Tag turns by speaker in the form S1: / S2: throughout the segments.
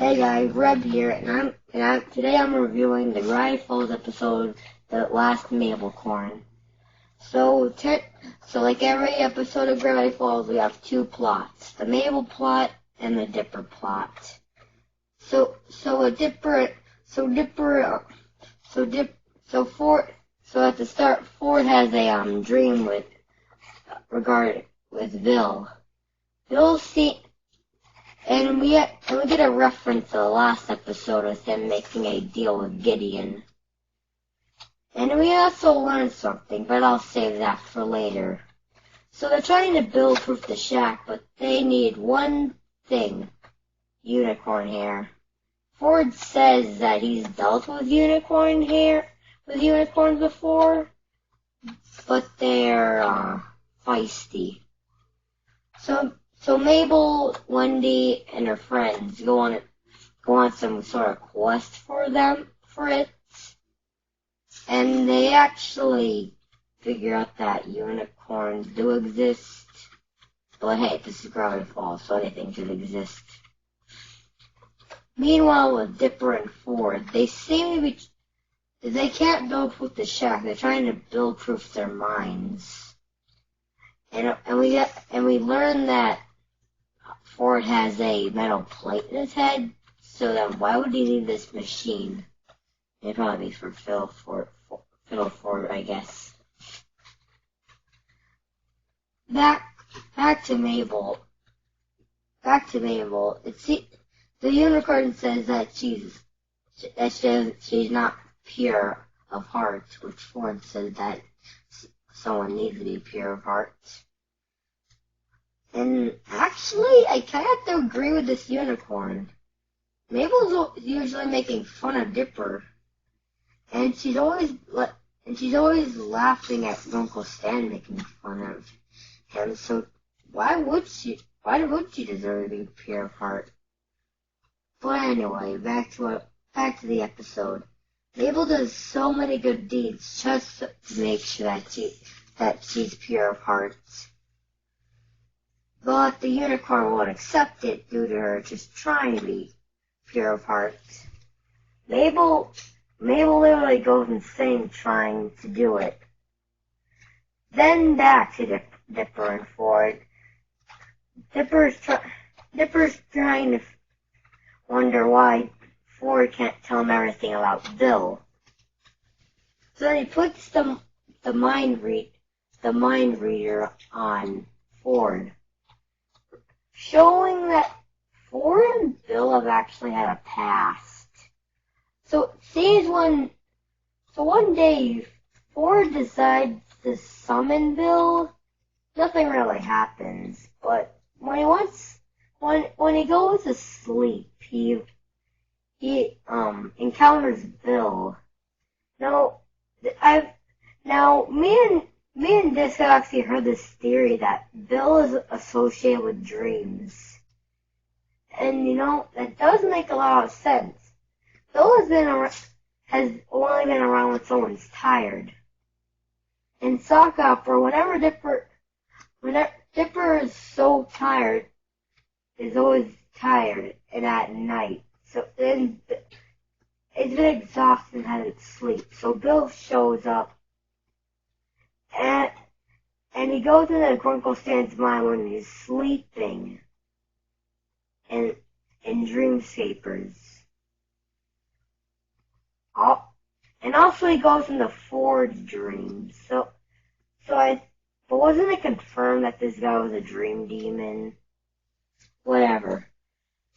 S1: Hey guys, Reb here, and today I'm reviewing the Gravity Falls episode, The Last Mabel Corn. So like every episode of Gravity Falls, we have two plots: the Mabel plot and the Dipper plot. So at the start, Ford has a dream with Bill. And we get a reference to the last episode of them making a deal with Gideon. And we also learned something, but I'll save that for later. So they're trying to bulletproof the shack, but they need one thing: unicorn hair. Ford says that he's dealt with unicorns before, but they're feisty. So Mabel, Wendy, and her friends go on some sort of quest for it, and they actually figure out that unicorns do exist. But hey, this is Gravity Falls, so anything should exist. Meanwhile, with Dipper and Ford, they can't build proof the shack. They're trying to build proof their minds, and we learn that Ford has a metal plate in his head, so then why would he need this machine? It'd probably be for Fiddle Ford, I guess. Back to Mabel. The unicorn says that she's not pure of heart, which Ford says that someone needs to be pure of heart. And actually, I kind of have to agree with this unicorn. Mabel's usually making fun of Dipper, and she's always laughing at Uncle Stan making fun of him. So why would she deserve to be pure of heart? But anyway, back to the episode. Mabel does so many good deeds just to make sure that she's pure of heart. But the unicorn won't accept it due to her just trying to be pure of heart. Mabel literally goes insane trying to do it. Then back to Dipper and Ford. Dipper's trying to wonder why Ford can't tell him everything about Bill. So he puts the mind reader on Ford, showing that Ford and Bill have actually had a past. So one day Ford decides to summon Bill. Nothing really happens, but when he goes to sleep, he encounters Bill. Me and Disc have actually heard this theory that Bill is associated with dreams. And that does make a lot of sense. Bill has only been around when someone's tired. In sock opera, whenever Dipper is so tired, is always tired and at night. So then it's been exhausted and hasn't sleep. So Bill shows up, and he goes into Uncle Stan's mind when he's sleeping in Dreamscapers. And also he goes into Ford's dreams. But wasn't it confirmed that this guy was a dream demon? Whatever.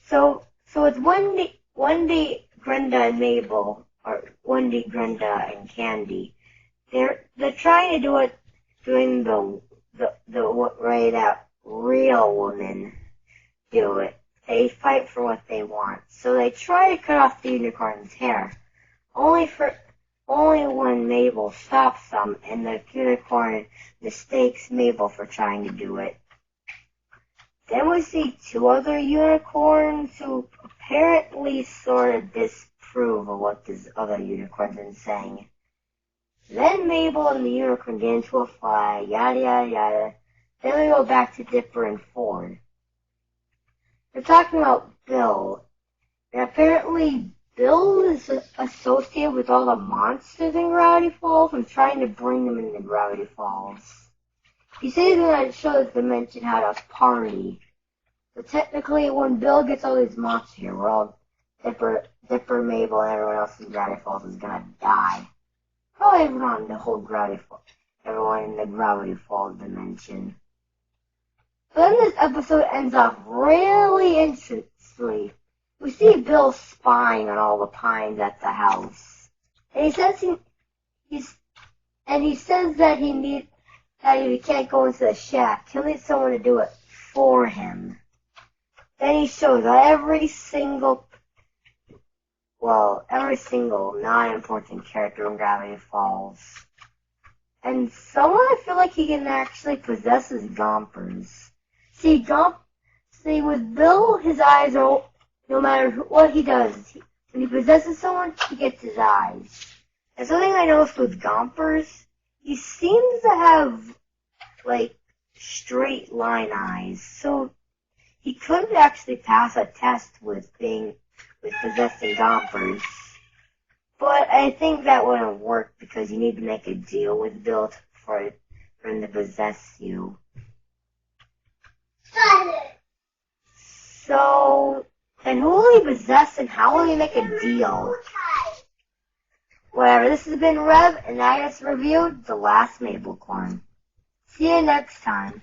S1: So it's Wendy, Grenda, and Mabel, or Wendy, Grenda, and Candy. They're trying to do it, doing the way that real women do it. They fight for what they want. So they try to cut off the unicorn's hair. Only when Mabel stops them, and the unicorn mistakes Mabel for trying to do it. Then we see two other unicorns who apparently sort of disapprove of what this other unicorn's been saying. Then Mabel and the unicorn get into a fight, yada yada yada. Then we go back to Dipper and Ford. They're talking about Bill, And apparently Bill is associated with all the monsters in Gravity Falls and trying to bring them into Gravity Falls. He said he's going to show this dimension how to party. But technically, when Bill gets all these monsters here, we're all Dipper, Mabel, and everyone else in Gravity Falls is going to die. Probably everyone in the whole Gravity Falls. Everyone in the Gravity Falls dimension. But then this episode ends off really interestingly. We see Bill spying on all the pines at the house. And he says that if he can't go into the shack, he'll need someone to do it for him. Then he shows every single non-important character in Gravity Falls. And someone I feel like he can actually possess his Gompers. See, with Bill, his eyes are, no matter what he does, when he possesses someone, he gets his eyes. And something I noticed with Gompers, he seems to have, like, straight line eyes. So, he could actually pass a test with possessing Gompers. But I think that wouldn't work because you need to make a deal with Bill for him to possess you. So, then who will he possess and how will he make a deal? Whatever, this has been Rev, and I just reviewed The Last Mabel Corn. See you next time.